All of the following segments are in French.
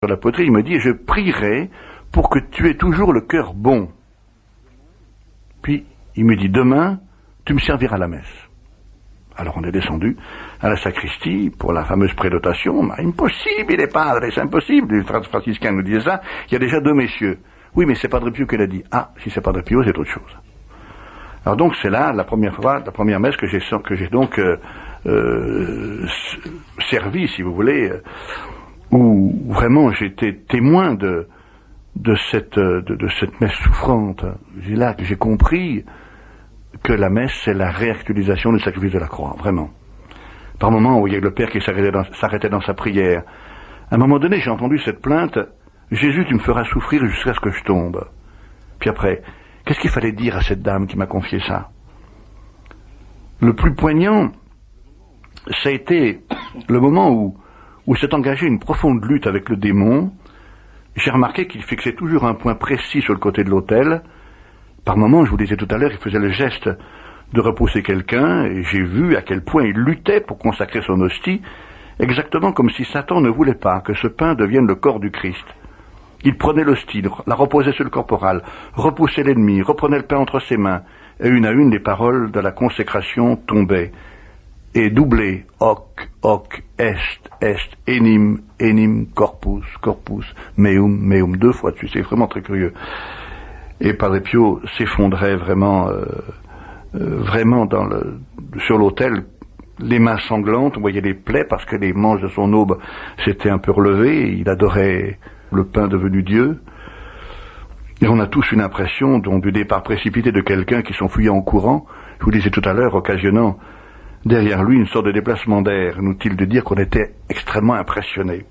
sur la poterie, il me dit, je prierai pour que tu aies toujours le cœur bon. Puis, il me dit, demain, tu me serviras la messe. Alors on est descendu à la sacristie pour la fameuse prédotation. Impossible, il est padre, c'est impossible. Les franciscains nous disaient ça. Il y a déjà deux messieurs. Oui, mais c'est Padre Pio qui l'a dit. Ah, si c'est Padre Pio, c'est autre chose. Alors donc c'est là la première fois, la première messe que j'ai donc servi, si vous voulez, où vraiment j'étais témoin de cette messe souffrante. C'est là que j'ai compris que la messe, c'est la réactualisation du sacrifice de la croix, vraiment. Par moments où il y a le Père qui s'arrêtait dans sa prière. À un moment donné, j'ai entendu cette plainte, Jésus, tu me feras souffrir jusqu'à ce que je tombe. Puis après, qu'est-ce qu'il fallait dire à cette dame qui m'a confié ça? Le plus poignant, ça a été le moment où s'est engagée une profonde lutte avec le démon. J'ai remarqué qu'il fixait toujours un point précis sur le côté de l'autel. Par moments, je vous disais tout à l'heure, il faisait le geste de repousser quelqu'un, et j'ai vu à quel point il luttait pour consacrer son hostie, exactement comme si Satan ne voulait pas que ce pain devienne le corps du Christ. Il prenait l'hostie, la reposait sur le corporal, repoussait l'ennemi, reprenait le pain entre ses mains, et une à une les paroles de la consécration tombaient. Et doublé, hoc, hoc, est, enim, corpus, meum, deux fois dessus, c'est vraiment très curieux. Et Padre Pio s'effondrait vraiment sur l'autel, les mains sanglantes, on voyait les plaies parce que les manches de son aube s'étaient un peu relevées, il adorait le pain devenu Dieu. Et on a tous une impression du départ précipité de quelqu'un qui s'enfuyait en courant, je vous disais tout à l'heure, occasionnant derrière lui une sorte de déplacement d'air, inutile de dire qu'on était extrêmement impressionnés.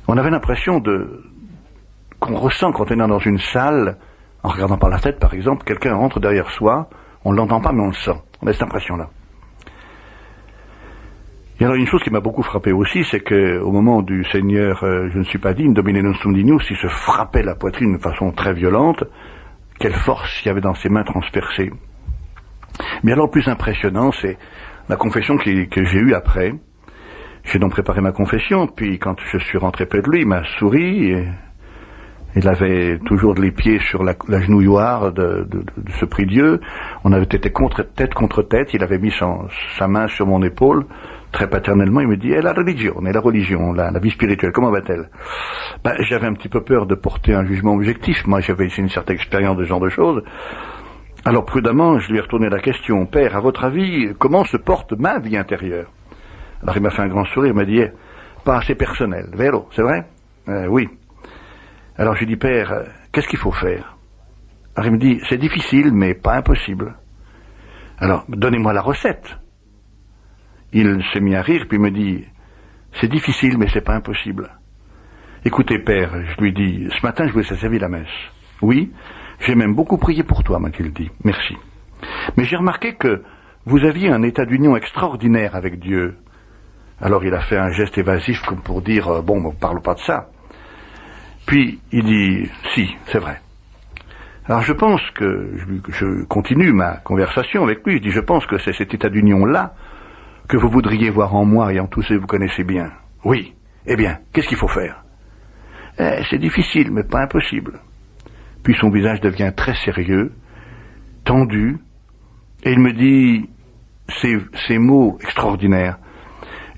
On avait l'impression qu'on ressent quand on est dans une salle, en regardant par la tête par exemple, quelqu'un rentre derrière soi, on ne l'entend pas mais on le sent, on a cette impression-là. Et alors une chose qui m'a beaucoup frappé aussi, c'est qu'au moment du Seigneur, je ne suis pas digne, Domine non sum dignus, il se frappait la poitrine de façon très violente, quelle force il y avait dans ses mains transpercées. Mais alors le plus impressionnant, c'est la confession que j'ai eue après. J'ai donc préparé ma confession, puis quand je suis rentré près de lui, il m'a souri, et il avait toujours les pieds sur la genouilloire de ce prie-dieu. On avait été tête contre tête, il avait mis sa main sur mon épaule, très paternellement, il me dit, la religion, la vie spirituelle, comment va-t-elle? J'avais un petit peu peur de porter un jugement objectif, moi j'avais une certaine expérience de ce genre de choses. Alors prudemment, je lui ai retourné la question, Père, à votre avis, comment se porte ma vie intérieure? Alors il m'a fait un grand sourire, il m'a dit, pas assez personnel, vero, c'est vrai? Oui. Alors je lui ai dit, Père, qu'est-ce qu'il faut faire? Alors il me dit, c'est difficile, mais pas impossible. Alors, donnez-moi la recette. Il s'est mis à rire, puis il me dit, c'est difficile, mais c'est pas impossible. Écoutez, Père, je lui ai dit, ce matin, je vous ai servi la messe. Oui, j'ai même beaucoup prié pour toi, m'a-t-il dit. Merci. Mais j'ai remarqué que vous aviez un état d'union extraordinaire avec Dieu. Alors il a fait un geste évasif comme pour dire, bon, on ne parle pas de ça. Puis il dit, si, c'est vrai. Alors je pense que, je continue ma conversation avec lui, je dis, je pense que c'est cet état d'union-là que vous voudriez voir en moi et en tous ceux que vous connaissez bien. Oui. Eh bien, qu'est-ce qu'il faut faire? C'est difficile, mais pas impossible. Puis son visage devient très sérieux, tendu, et il me dit ces mots extraordinaires.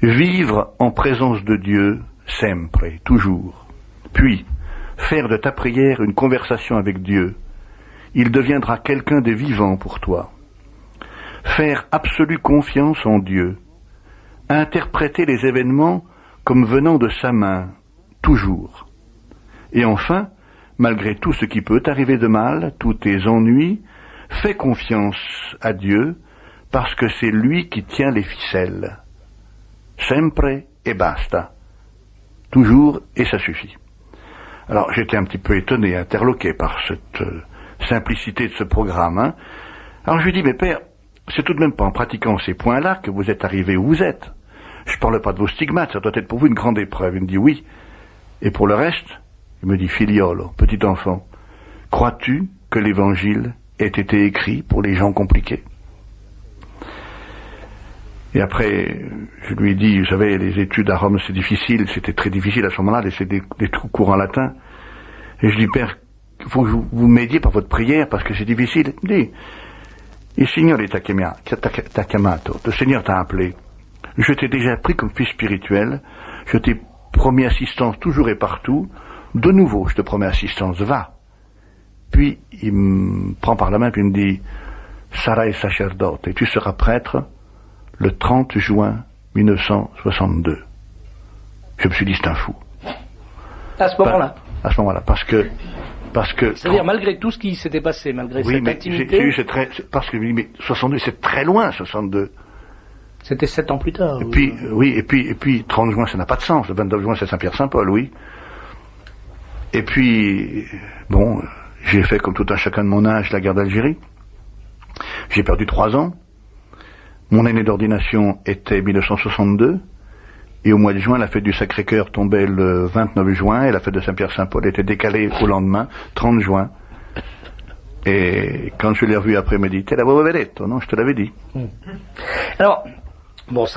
Vivre en présence de Dieu, sempre, toujours. Puis, faire de ta prière une conversation avec Dieu. Il deviendra quelqu'un de vivant pour toi. Faire absolue confiance en Dieu. Interpréter les événements comme venant de sa main, toujours. Et enfin, malgré tout ce qui peut t'arriver de mal, tous tes ennuis, fais confiance à Dieu, parce que c'est lui qui tient les ficelles. Sempre et basta. Toujours et ça suffit. Alors j'étais un petit peu étonné, interloqué par cette simplicité de ce programme. Hein. Alors je lui dis, mais Père, c'est tout de même pas en pratiquant ces points-là que vous êtes arrivé où vous êtes. Je parle pas de vos stigmates, ça doit être pour vous une grande épreuve. Il me dit oui. Et pour le reste, il me dit, figliolo, petit enfant, crois-tu que l'évangile ait été écrit pour les gens compliqués? Et après, je lui ai dit, vous savez, les études à Rome, c'est difficile, c'était très difficile à ce moment-là, c'est des cours en latin. Et je lui dis, Père, il faut que vous m'aidiez par votre prière, parce que c'est difficile. Il me dit, il Signore t'a chiamato, le Seigneur t'a appelé. Je t'ai déjà pris comme fils spirituel, je t'ai promis assistance toujours et partout, de nouveau, je te promets assistance, va. Puis, il me prend par la main, puis il me dit, Sarai sacerdote, et tu seras prêtre, le 30 juin 1962. Je me suis dit, c'est un fou. À ce moment-là. À ce moment-là, parce que. C'est-à-dire, malgré tout ce qui s'était passé, malgré cette intimité. Parce que, mais 62, c'est très loin, 62. C'était 7 ans plus tard. Et puis, oui, et puis, 30 juin, ça n'a pas de sens. Le 29 juin, c'est Saint-Pierre-Saint-Paul, oui. Et puis, bon, j'ai fait, comme tout un chacun de mon âge, la guerre d'Algérie. J'ai perdu 3 ans. Mon année d'ordination était 1962. Et au mois de juin, la fête du Sacré-Cœur tombait le 29 juin, et la fête de Saint-Pierre-Saint-Paul était décalée au lendemain, 30 juin. Et quand je l'ai revu après, il m'a dit, te l'avevo detto, non, je te l'avais dit. Alors, bon, ça